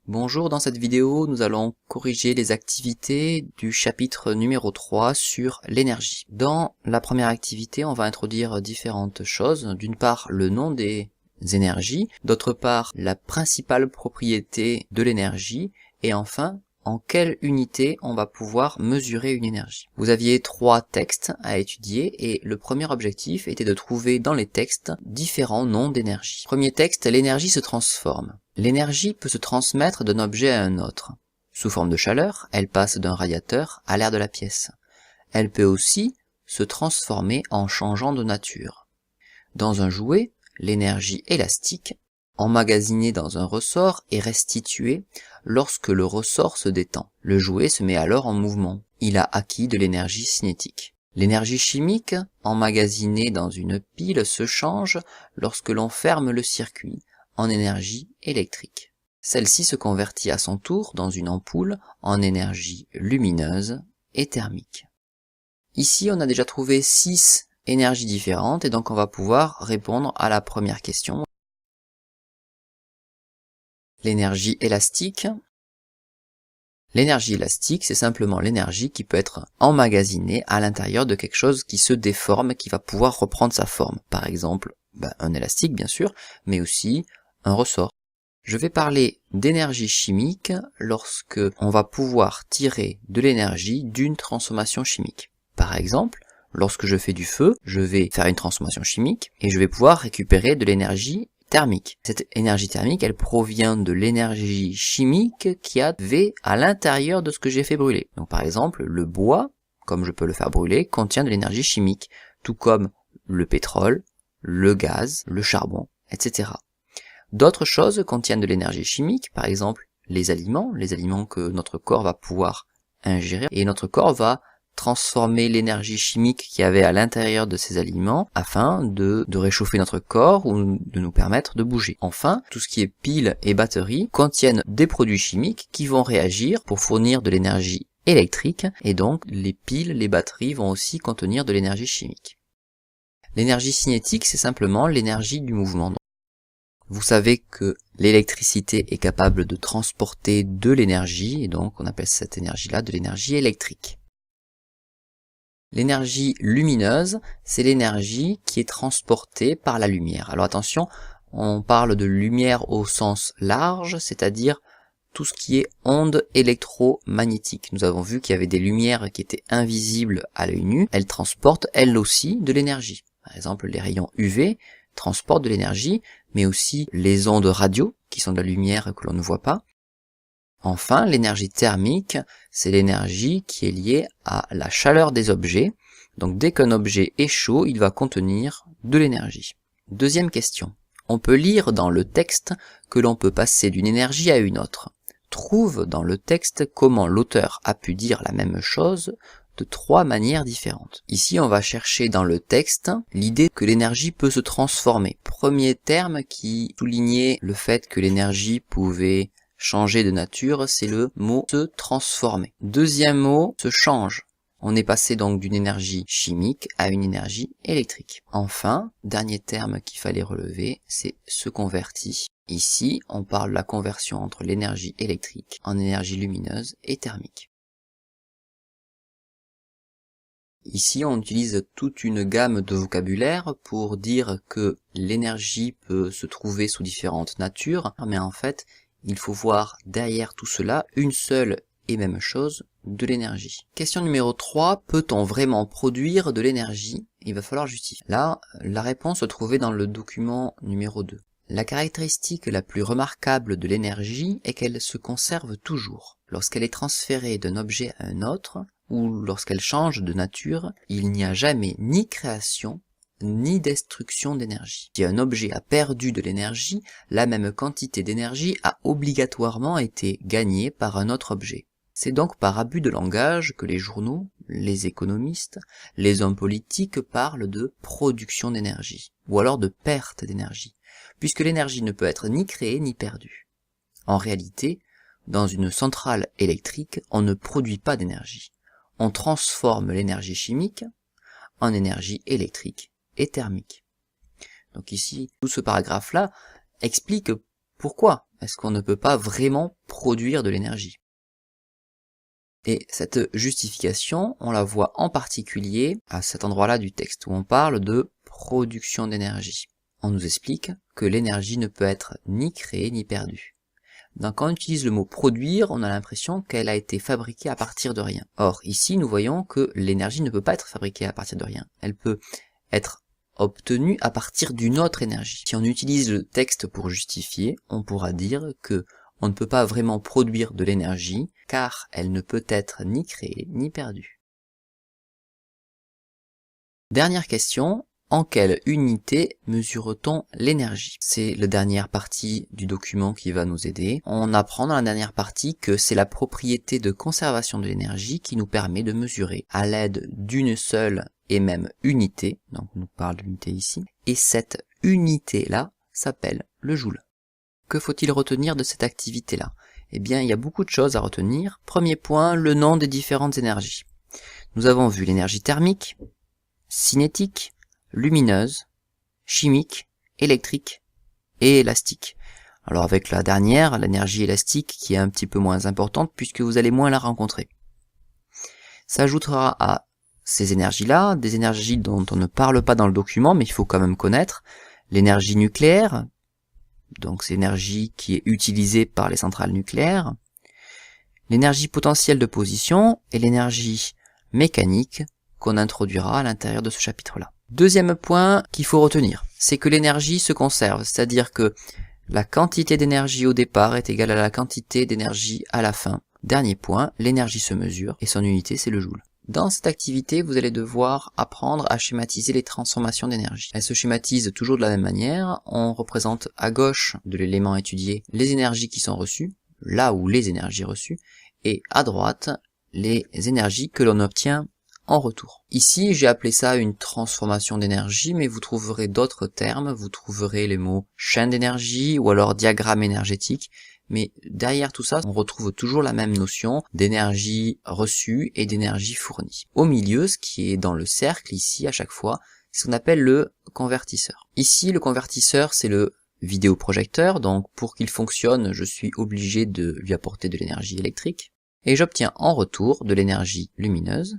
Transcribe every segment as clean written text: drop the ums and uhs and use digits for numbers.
Bonjour, dans cette vidéo, nous allons corriger les activités du chapitre numéro 3 sur l'énergie. Dans la première activité, on va introduire différentes choses. D'une part, le nom des énergies, d'autre part, la principale propriété de l'énergie, et enfin, en quelle unité on va pouvoir mesurer une énergie. Vous aviez 3 textes à étudier et le premier objectif était de trouver dans les textes différents noms d'énergie. Premier texte, l'énergie se transforme. L'énergie peut se transmettre d'un objet à un autre. Sous forme de chaleur, elle passe d'un radiateur à l'air de la pièce. Elle peut aussi se transformer en changeant de nature. Dans un jouet, l'énergie élastique, emmagasinée dans un ressort, est restituée lorsque le ressort se détend. Le jouet se met alors en mouvement. Il a acquis de l'énergie cinétique. L'énergie chimique, emmagasinée dans une pile, se change lorsque l'on ferme le circuit en énergie électrique. Celle-ci se convertit à son tour dans une ampoule en énergie lumineuse et thermique. Ici, on a déjà trouvé 6 énergies différentes et donc on va pouvoir répondre à la première question. L'énergie élastique. L'énergie élastique, c'est simplement l'énergie qui peut être emmagasinée à l'intérieur de quelque chose qui se déforme, qui va pouvoir reprendre sa forme. Par exemple, un élastique bien sûr, mais aussi un ressort. Je vais parler d'énergie chimique lorsque on va pouvoir tirer de l'énergie d'une transformation chimique. Par exemple, lorsque je fais du feu, je vais faire une transformation chimique et je vais pouvoir récupérer de l'énergie thermique. Cette énergie thermique, elle provient de l'énergie chimique qu'il y avait à l'intérieur de ce que j'ai fait brûler. Donc par exemple, le bois, comme je peux le faire brûler, contient de l'énergie chimique, tout comme le pétrole, le gaz, le charbon, etc. D'autres choses contiennent de l'énergie chimique, par exemple les aliments que notre corps va pouvoir ingérer, et notre corps va transformer l'énergie chimique qu'il y avait à l'intérieur de ces aliments afin de réchauffer notre corps ou de nous permettre de bouger. Enfin, tout ce qui est piles et batteries contiennent des produits chimiques qui vont réagir pour fournir de l'énergie électrique, et donc les piles, les batteries vont aussi contenir de l'énergie chimique. L'énergie cinétique, c'est simplement l'énergie du mouvement. Vous savez que l'électricité est capable de transporter de l'énergie, et donc on appelle cette énergie-là de l'énergie électrique. L'énergie lumineuse, c'est l'énergie qui est transportée par la lumière. Alors attention, on parle de lumière au sens large, c'est-à-dire tout ce qui est ondes électromagnétiques. Nous avons vu qu'il y avait des lumières qui étaient invisibles à l'œil nu, elles transportent elles aussi de l'énergie. Par exemple, les rayons UV transportent de l'énergie, mais aussi les ondes radio, qui sont de la lumière que l'on ne voit pas. Enfin, l'énergie thermique, c'est l'énergie qui est liée à la chaleur des objets. Donc dès qu'un objet est chaud, il va contenir de l'énergie. Deuxième question. On peut lire dans le texte que l'on peut passer d'une énergie à une autre. Trouve dans le texte comment l'auteur a pu dire la même chose de 3 manières différentes. Ici, on va chercher dans le texte l'idée que l'énergie peut se transformer. Premier terme qui soulignait le fait que l'énergie pouvait changer de nature, c'est le mot se transformer. Deuxième mot, se change. On est passé donc d'une énergie chimique à une énergie électrique. Enfin, dernier terme qu'il fallait relever, c'est se convertit. Ici, on parle de la conversion entre l'énergie électrique en énergie lumineuse et thermique. Ici, on utilise toute une gamme de vocabulaire pour dire que l'énergie peut se trouver sous différentes natures, mais en fait, il faut voir derrière tout cela une seule et même chose, de l'énergie. Question numéro 3, peut-on vraiment produire de l'énergie? Il va falloir justifier. Là, la réponse se trouvait dans le document numéro 2. La caractéristique la plus remarquable de l'énergie est qu'elle se conserve toujours. Lorsqu'elle est transférée d'un objet à un autre, ou lorsqu'elle change de nature, il n'y a jamais ni création, ni destruction d'énergie. Si un objet a perdu de l'énergie, la même quantité d'énergie a obligatoirement été gagnée par un autre objet. C'est donc par abus de langage que les journaux, les économistes, les hommes politiques parlent de production d'énergie, ou alors de perte d'énergie, puisque l'énergie ne peut être ni créée ni perdue. En réalité, dans une centrale électrique, on ne produit pas d'énergie. On transforme l'énergie chimique en énergie électrique et thermique. Donc ici, tout ce paragraphe-là explique pourquoi est-ce qu'on ne peut pas vraiment produire de l'énergie. Et cette justification, on la voit en particulier à cet endroit-là du texte où on parle de production d'énergie. On nous explique que l'énergie ne peut être ni créée ni perdue. Donc quand on utilise le mot produire, on a l'impression qu'elle a été fabriquée à partir de rien. Or ici, nous voyons que l'énergie ne peut pas être fabriquée à partir de rien. Elle peut être obtenue à partir d'une autre énergie. Si on utilise le texte pour justifier, on pourra dire que on ne peut pas vraiment produire de l'énergie, car elle ne peut être ni créée ni perdue. Dernière question, en quelle unité mesure-t-on l'énergie? C'est la dernière partie du document qui va nous aider. On apprend dans la dernière partie que c'est la propriété de conservation de l'énergie qui nous permet de mesurer à l'aide d'une seule et même unité, donc on nous parle d'unité ici, et cette unité-là s'appelle le joule. Que faut-il retenir de cette activité-là? Eh bien, il y a beaucoup de choses à retenir. Premier point, le nom des différentes énergies. Nous avons vu l'énergie thermique, cinétique, lumineuse, chimique, électrique et élastique. Alors avec la dernière, l'énergie élastique, qui est un petit peu moins importante puisque vous allez moins la rencontrer. S'ajoutera à ces énergies-là, des énergies dont on ne parle pas dans le document, mais il faut quand même connaître, l'énergie nucléaire, donc c'est l'énergie qui est utilisée par les centrales nucléaires, l'énergie potentielle de position et l'énergie mécanique qu'on introduira à l'intérieur de ce chapitre-là. Deuxième point qu'il faut retenir, c'est que l'énergie se conserve, c'est-à-dire que la quantité d'énergie au départ est égale à la quantité d'énergie à la fin. Dernier point, l'énergie se mesure et son unité c'est le joule. Dans cette activité, vous allez devoir apprendre à schématiser les transformations d'énergie. Elles se schématisent toujours de la même manière. On représente à gauche de l'élément étudié les énergies qui sont reçues, là où les énergies reçues, et à droite les énergies que l'on obtient en retour. Ici, j'ai appelé ça une transformation d'énergie, mais vous trouverez d'autres termes. Vous trouverez les mots chaîne d'énergie ou alors diagramme énergétique. Mais derrière tout ça, on retrouve toujours la même notion d'énergie reçue et d'énergie fournie. Au milieu, ce qui est dans le cercle ici à chaque fois, c'est ce qu'on appelle le convertisseur. Ici, le convertisseur, c'est le vidéoprojecteur, donc pour qu'il fonctionne, je suis obligé de lui apporter de l'énergie électrique, et j'obtiens en retour de l'énergie lumineuse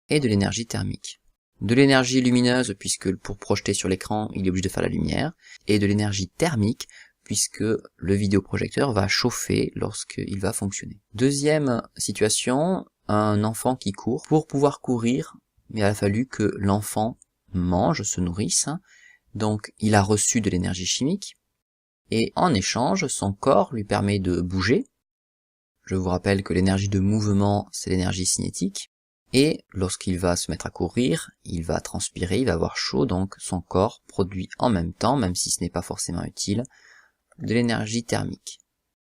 et de l'énergie thermique. De l'énergie lumineuse, puisque pour projeter sur l'écran, il est obligé de faire la lumière, et de l'énergie thermique, puisque le vidéoprojecteur va chauffer lorsqu'il va fonctionner. Deuxième situation, un enfant qui court. Pour pouvoir courir, il a fallu que l'enfant mange, se nourrisse, donc il a reçu de l'énergie chimique, et en échange, son corps lui permet de bouger. Je vous rappelle que l'énergie de mouvement, c'est l'énergie cinétique, et lorsqu'il va se mettre à courir, il va transpirer, il va avoir chaud, donc son corps produit en même temps, même si ce n'est pas forcément utile, de l'énergie thermique.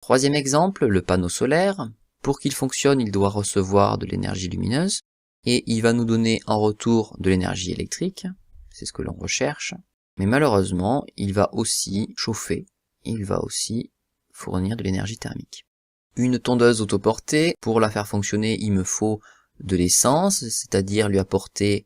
Troisième exemple, le panneau solaire. Pour qu'il fonctionne, il doit recevoir de l'énergie lumineuse et il va nous donner en retour de l'énergie électrique, c'est ce que l'on recherche, mais malheureusement, il va aussi chauffer, il va aussi fournir de l'énergie thermique. Une tondeuse autoportée, pour la faire fonctionner, il me faut de l'essence, c'est-à-dire lui apporter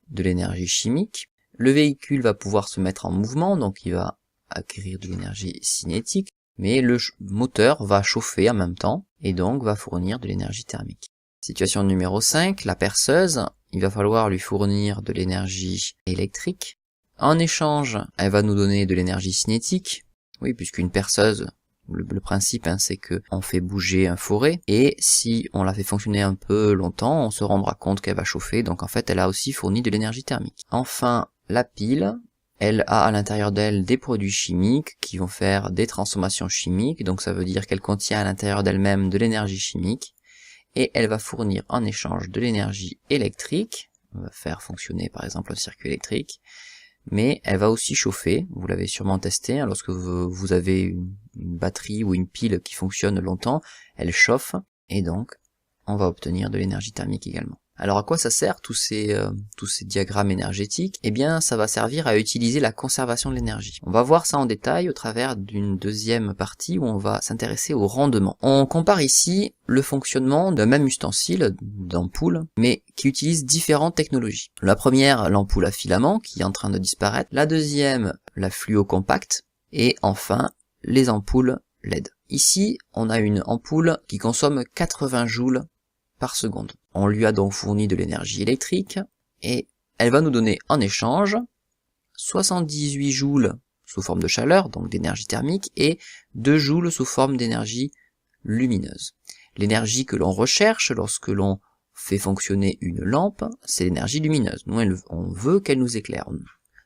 de l'énergie chimique. Le véhicule va pouvoir se mettre en mouvement, donc il va acquérir de l'énergie cinétique, mais le moteur va chauffer en même temps et donc va fournir de l'énergie thermique. Situation numéro 5, la perceuse, il va falloir lui fournir de l'énergie électrique. En échange, elle va nous donner de l'énergie cinétique, oui, puisqu'une perceuse, le principe c'est que on fait bouger un fourré, et si on la fait fonctionner un peu longtemps, on se rendra compte qu'elle va chauffer, donc en fait elle a aussi fourni de l'énergie thermique. Enfin, la pile, elle a à l'intérieur d'elle des produits chimiques qui vont faire des transformations chimiques, donc ça veut dire qu'elle contient à l'intérieur d'elle-même de l'énergie chimique, et elle va fournir en échange de l'énergie électrique, on va faire fonctionner par exemple un circuit électrique, mais elle va aussi chauffer, vous l'avez sûrement testé, hein, lorsque vous avez une batterie ou une pile qui fonctionne longtemps, elle chauffe, et donc on va obtenir de l'énergie thermique également. Alors à quoi ça sert tous ces diagrammes énergétiques? Eh bien ça va servir à utiliser la conservation de l'énergie. On va voir ça en détail au travers d'une deuxième partie où on va s'intéresser au rendement. On compare ici le fonctionnement d'un même ustensile d'ampoule, mais qui utilise différentes technologies. La première, l'ampoule à filament qui est en train de disparaître. La deuxième, la fluo compacte. Et enfin, les ampoules LED. Ici, on a une ampoule qui consomme 80 joules par seconde. On lui a donc fourni de l'énergie électrique et elle va nous donner en échange 78 joules sous forme de chaleur, donc d'énergie thermique, et 2 joules sous forme d'énergie lumineuse. L'énergie que l'on recherche lorsque l'on fait fonctionner une lampe, c'est l'énergie lumineuse. Nous, on veut qu'elle nous éclaire.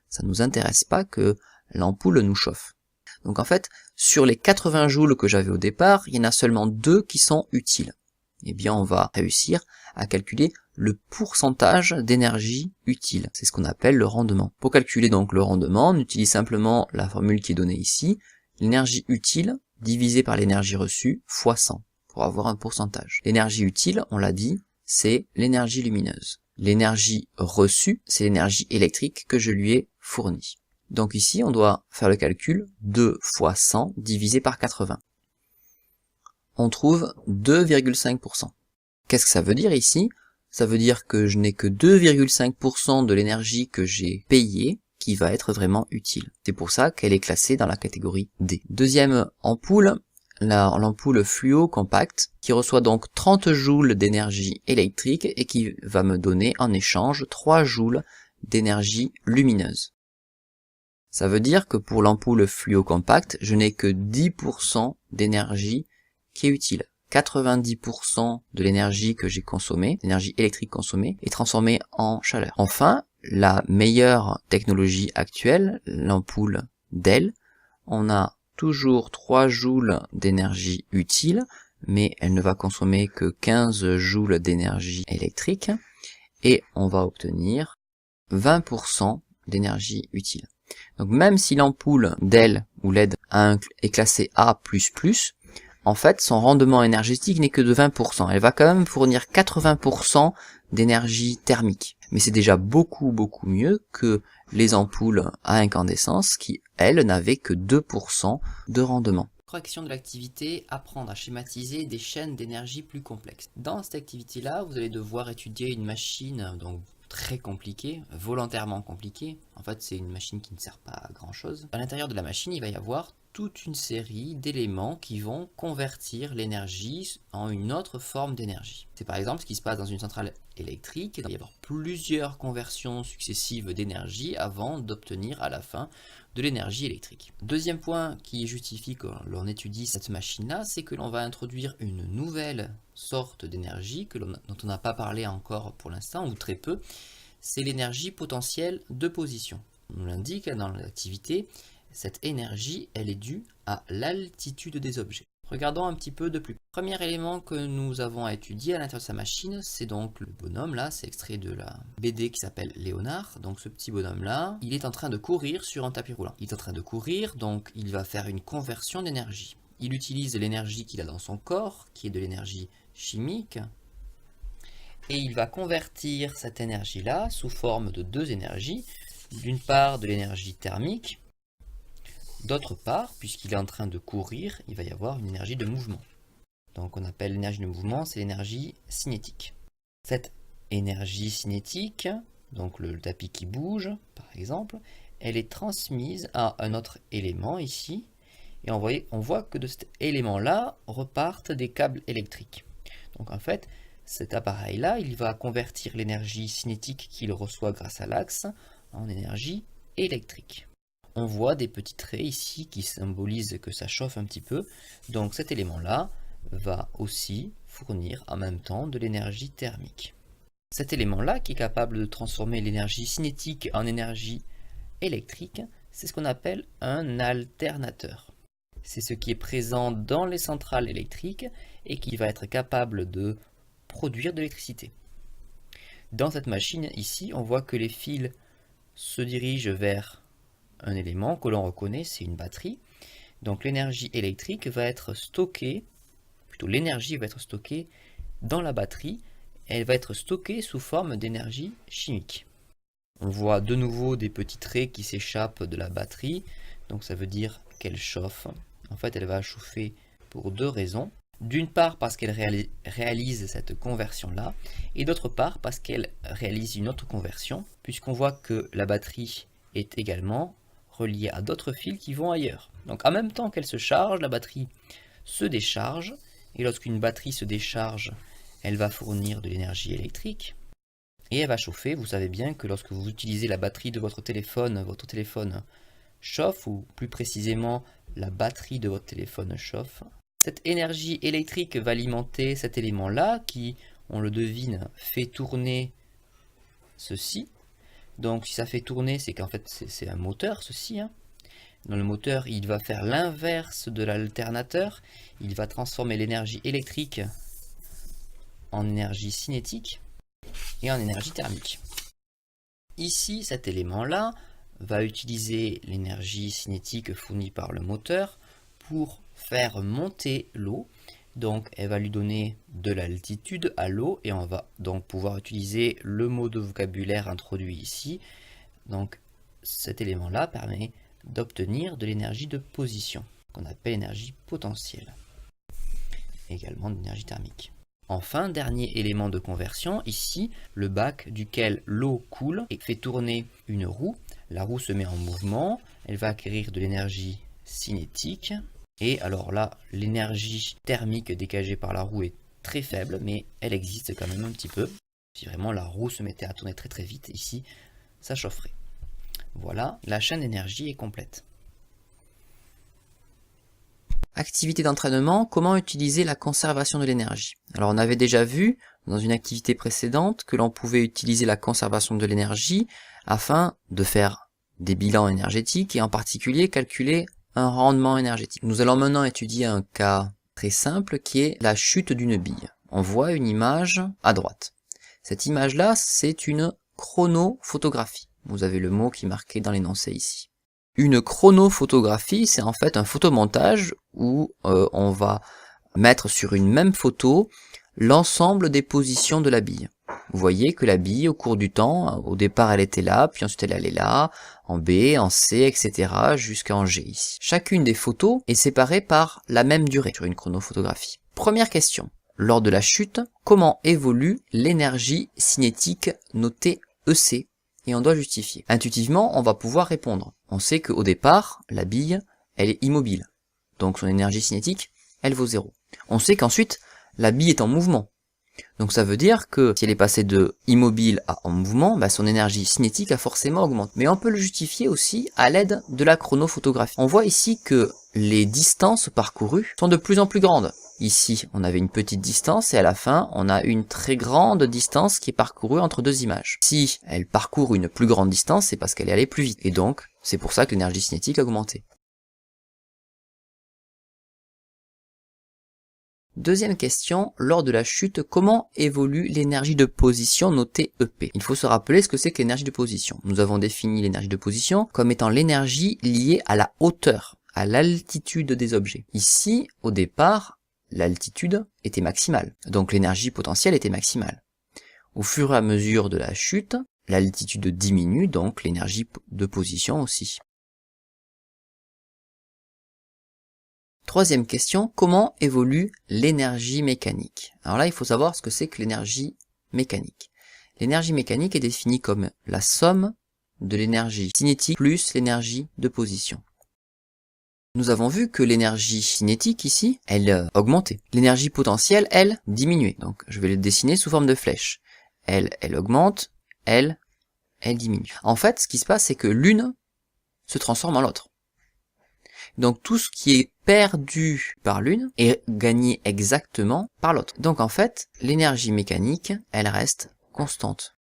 Ça ne nous intéresse pas que l'ampoule nous chauffe. Donc en fait, sur les 80 joules que j'avais au départ, il y en a seulement 2 qui sont utiles. Eh bien, on va réussir à calculer le pourcentage d'énergie utile. C'est ce qu'on appelle le rendement. Pour calculer donc le rendement, on utilise simplement la formule qui est donnée ici, l'énergie utile divisée par l'énergie reçue fois 100, pour avoir un pourcentage. L'énergie utile, on l'a dit, c'est l'énergie lumineuse. L'énergie reçue, c'est l'énergie électrique que je lui ai fournie. Donc ici, on doit faire le calcul 2 fois 100 divisé par 80. On trouve 2,5%. Qu'est-ce que ça veut dire ici? Ça veut dire que je n'ai que 2,5% de l'énergie que j'ai payée qui va être vraiment utile. C'est pour ça qu'elle est classée dans la catégorie D. Deuxième ampoule, l'ampoule fluo compacte, qui reçoit donc 30 joules d'énergie électrique et qui va me donner en échange 3 joules d'énergie lumineuse. Ça veut dire que pour l'ampoule fluo compacte, je n'ai que 10% d'énergie qui est utile. 90% de l'énergie que j'ai consommée, l'énergie électrique consommée, est transformée en chaleur. Enfin, la meilleure technologie actuelle, l'ampoule DEL, on a toujours 3 joules d'énergie utile, mais elle ne va consommer que 15 joules d'énergie électrique, et on va obtenir 20% d'énergie utile. Donc même si l'ampoule DEL ou LED est classée A++, en fait son rendement énergétique n'est que de 20%. Elle va quand même fournir 80% d'énergie thermique. Mais c'est déjà beaucoup mieux que les ampoules à incandescence qui, elles, n'avaient que 2% de rendement. Correction de l'activité, apprendre à schématiser des chaînes d'énergie plus complexes. Dans cette activité-là, vous allez devoir étudier une machine donc très compliquée, volontairement compliquée. En fait, c'est une machine qui ne sert pas à grand-chose. À l'intérieur de la machine, il va y avoir toute une série d'éléments qui vont convertir l'énergie en une autre forme d'énergie. C'est par exemple ce qui se passe dans une centrale électrique. Il va y avoir plusieurs conversions successives d'énergie avant d'obtenir à la fin de l'énergie électrique. Deuxième point qui justifie que l'on étudie cette machine-là, c'est que l'on va introduire une nouvelle sorte d'énergie dont on n'a pas parlé encore pour l'instant, ou très peu, c'est l'énergie potentielle de position. On nous l'indique dans l'activité, cette énergie, elle est due à l'altitude des objets. Regardons un petit peu de plus près. Premier élément que nous avons à étudier à l'intérieur de sa machine, c'est donc le bonhomme là, c'est extrait de la BD qui s'appelle Léonard. Donc ce petit bonhomme là, il est en train de courir sur un tapis roulant. Il est en train de courir, donc il va faire une conversion d'énergie. Il utilise l'énergie qu'il a dans son corps, qui est de l'énergie chimique, et il va convertir cette énergie là sous forme de deux énergies. D'une part de l'énergie thermique, d'autre part, puisqu'il est en train de courir, il va y avoir une énergie de mouvement. Donc on appelle l'énergie de mouvement, c'est l'énergie cinétique. Cette énergie cinétique, donc le tapis qui bouge par exemple, elle est transmise à un autre élément ici, et on voit que de cet élément-là repartent des câbles électriques. Donc en fait, cet appareil-là, il va convertir l'énergie cinétique qu'il reçoit grâce à l'axe en énergie électrique. On voit des petits traits ici qui symbolisent que ça chauffe un petit peu. Donc cet élément-là va aussi fournir en même temps de l'énergie thermique. Cet élément-là, qui est capable de transformer l'énergie cinétique en énergie électrique, c'est ce qu'on appelle un alternateur. C'est ce qui est présent dans les centrales électriques et qui va être capable de produire de l'électricité. Dans cette machine ici, on voit que les fils se dirigent vers un élément que l'on reconnaît, c'est une batterie. Donc l'énergie électrique va être stockée, plutôt l'énergie va être stockée dans la batterie, elle va être stockée sous forme d'énergie chimique. On voit de nouveau des petits traits qui s'échappent de la batterie, donc ça veut dire qu'elle chauffe. En fait, elle va chauffer pour deux raisons. D'une part parce qu'elle réalise cette conversion-là, et d'autre part parce qu'elle réalise une autre conversion, puisqu'on voit que la batterie est également reliée à d'autres fils qui vont ailleurs. Donc en même temps qu'elle se charge, la batterie se décharge, et lorsqu'une batterie se décharge, elle va fournir de l'énergie électrique, et elle va chauffer. Vous savez bien que lorsque vous utilisez la batterie de votre téléphone chauffe, ou plus précisément, la batterie de votre téléphone chauffe. Cette énergie électrique va alimenter cet élément-là, qui, on le devine, fait tourner ceci. Donc si ça fait tourner, c'est qu'en fait c'est un moteur, ceci. Dans le moteur, il va faire l'inverse de l'alternateur. Il va transformer l'énergie électrique en énergie cinétique et en énergie thermique. Ici, cet élément-là va utiliser l'énergie cinétique fournie par le moteur pour faire monter l'eau. Donc elle va lui donner de l'altitude à l'eau, et on va donc pouvoir utiliser le mot de vocabulaire introduit ici. Donc cet élément-là permet d'obtenir de l'énergie de position, qu'on appelle énergie potentielle, également de l'énergie thermique. Enfin, dernier élément de conversion, ici, le bac duquel l'eau coule et fait tourner une roue. La roue se met en mouvement, elle va acquérir de l'énergie cinétique. Et alors là, l'énergie thermique dégagée par la roue est très faible, mais elle existe quand même un petit peu. Si vraiment la roue se mettait à tourner très très vite, ici, ça chaufferait. Voilà, la chaîne d'énergie est complète. Activité d'entraînement, comment utiliser la conservation de l'énergie? Alors on avait déjà vu dans une activité précédente que l'on pouvait utiliser la conservation de l'énergie afin de faire des bilans énergétiques et en particulier calculer un rendement énergétique. Nous allons maintenant étudier un cas très simple qui est la chute d'une bille. On voit une image à droite. Cette image-là, c'est une chronophotographie. Vous avez le mot qui est marqué dans l'énoncé ici. Une chronophotographie, c'est en fait un photomontage où on va mettre sur une même photo l'ensemble des positions de la bille. Vous voyez que la bille, au cours du temps, au départ elle était là, puis ensuite elle allait là, en B, en C, etc. jusqu'en G ici. Chacune des photos est séparée par la même durée sur une chronophotographie. Première question. Lors de la chute, comment évolue l'énergie cinétique notée EC? Et on doit justifier. Intuitivement, on va pouvoir répondre. On sait qu'au départ, la bille, elle est immobile. Donc son énergie cinétique, elle vaut 0. On sait qu'ensuite, la bille est en mouvement. Donc ça veut dire que si elle est passée de immobile à en mouvement, son énergie cinétique a forcément augmenté. Mais on peut le justifier aussi à l'aide de la chronophotographie. On voit ici que les distances parcourues sont de plus en plus grandes. Ici, on avait une petite distance et à la fin, on a une très grande distance qui est parcourue entre deux images. Si elle parcourt une plus grande distance, c'est parce qu'elle est allée plus vite. Et donc, c'est pour ça que l'énergie cinétique a augmenté. Deuxième question, lors de la chute, comment évolue l'énergie de position notée EP? Il faut se rappeler ce que c'est que l'énergie de position. Nous avons défini l'énergie de position comme étant l'énergie liée à la hauteur, à l'altitude des objets. Ici, au départ, l'altitude était maximale, donc l'énergie potentielle était maximale. Au fur et à mesure de la chute, l'altitude diminue, donc l'énergie de position aussi. Troisième question, comment évolue l'énergie mécanique? Alors là, il faut savoir ce que c'est que l'énergie mécanique. L'énergie mécanique est définie comme la somme de l'énergie cinétique plus l'énergie de position. Nous avons vu que l'énergie cinétique ici, elle augmentait. L'énergie potentielle, elle, diminuait. Donc je vais le dessiner sous forme de flèche. Elle augmente, elle diminue. En fait, ce qui se passe, c'est que l'une se transforme en l'autre. Donc tout ce qui est perdu par l'une est gagné exactement par l'autre. Donc en fait, l'énergie mécanique, elle reste constante.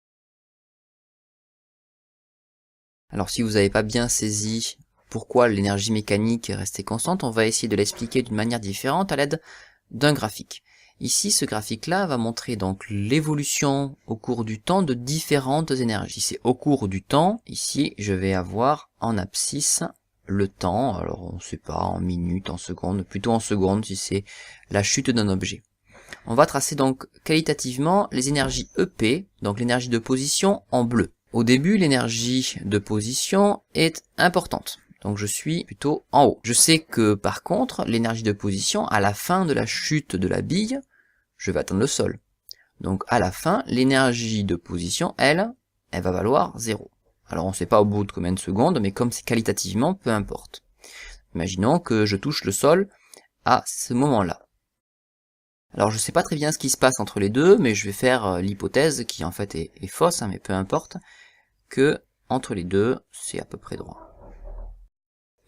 Alors si vous n'avez pas bien saisi pourquoi l'énergie mécanique est restée constante, on va essayer de l'expliquer d'une manière différente à l'aide d'un graphique. Ici, ce graphique-là va montrer donc l'évolution au cours du temps de différentes énergies. C'est au cours du temps, ici je vais avoir en abscisse le temps, alors on ne sait pas, en minutes, en secondes, plutôt en secondes si c'est la chute d'un objet. On va tracer donc qualitativement les énergies EP, donc l'énergie de position en bleu. Au début, l'énergie de position est importante, donc je suis plutôt en haut. Je sais que par contre, l'énergie de position, à la fin de la chute de la bille, je vais atteindre le sol. Donc à la fin, l'énergie de position, elle va valoir 0. Alors on ne sait pas au bout de combien de secondes, mais comme c'est qualitativement, peu importe. Imaginons que je touche le sol à ce moment-là. Alors je sais pas très bien ce qui se passe entre les deux, mais je vais faire l'hypothèse, qui en fait est fausse, hein, mais peu importe, que entre les deux, c'est à peu près droit.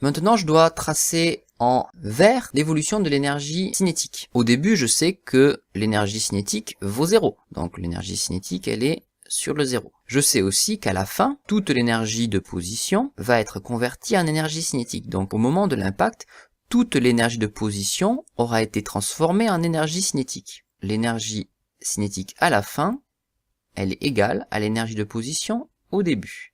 Maintenant, je dois tracer en vert l'évolution de l'énergie cinétique. Au début, je sais que l'énergie cinétique vaut 0. Donc l'énergie cinétique, elle est sur le 0. Je sais aussi qu'à la fin, toute l'énergie de position va être convertie en énergie cinétique. Donc au moment de l'impact, toute l'énergie de position aura été transformée en énergie cinétique. L'énergie cinétique à la fin, elle est égale à l'énergie de position au début.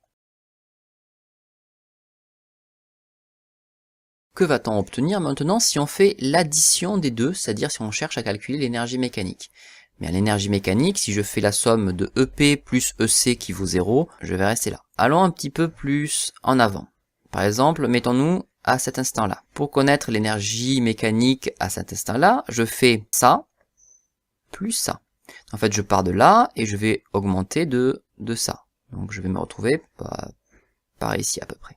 Que va-t-on obtenir maintenant si on fait l'addition des deux, c'est-à-dire si on cherche à calculer l'énergie mécanique? Mais l'énergie mécanique, si je fais la somme de EP plus EC qui vaut 0, je vais rester là. Allons un petit peu plus en avant. Par exemple, mettons-nous à cet instant-là. Pour connaître l'énergie mécanique à cet instant-là, je fais ça plus ça. En fait, je pars de là et je vais augmenter de ça. Donc je vais me retrouver par ici à peu près.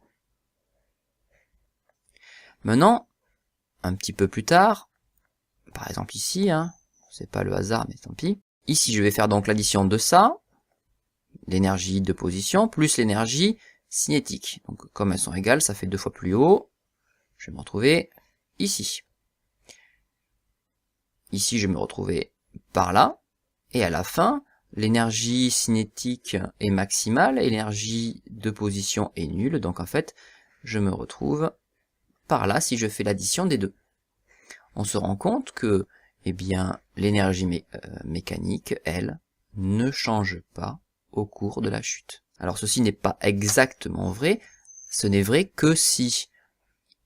Maintenant, un petit peu plus tard, par exemple ici, hein, c'est pas le hasard, mais tant pis. Ici, je vais faire donc l'addition de ça, l'énergie de position, plus l'énergie cinétique. Donc, comme elles sont égales, ça fait 2 fois plus haut. Je vais me retrouver ici. Ici, je vais me retrouver par là. Et à la fin, l'énergie cinétique est maximale, et l'énergie de position est nulle. Donc, en fait, je me retrouve par là si je fais l'addition des deux. On se rend compte que eh bien, l'énergie mécanique, elle, ne change pas au cours de la chute. Alors ceci n'est pas exactement vrai, ce n'est vrai que si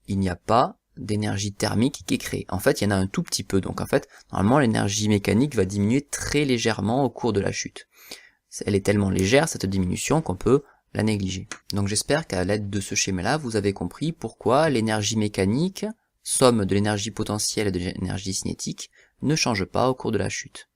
il n'y a pas d'énergie thermique qui est créée. En fait, il y en a un tout petit peu, donc en fait, normalement l'énergie mécanique va diminuer très légèrement au cours de la chute. Elle est tellement légère, cette diminution, qu'on peut la négliger. Donc j'espère qu'à l'aide de ce schéma-là, vous avez compris pourquoi l'énergie mécanique, somme de l'énergie potentielle et de l'énergie cinétique, ne change pas au cours de la chute.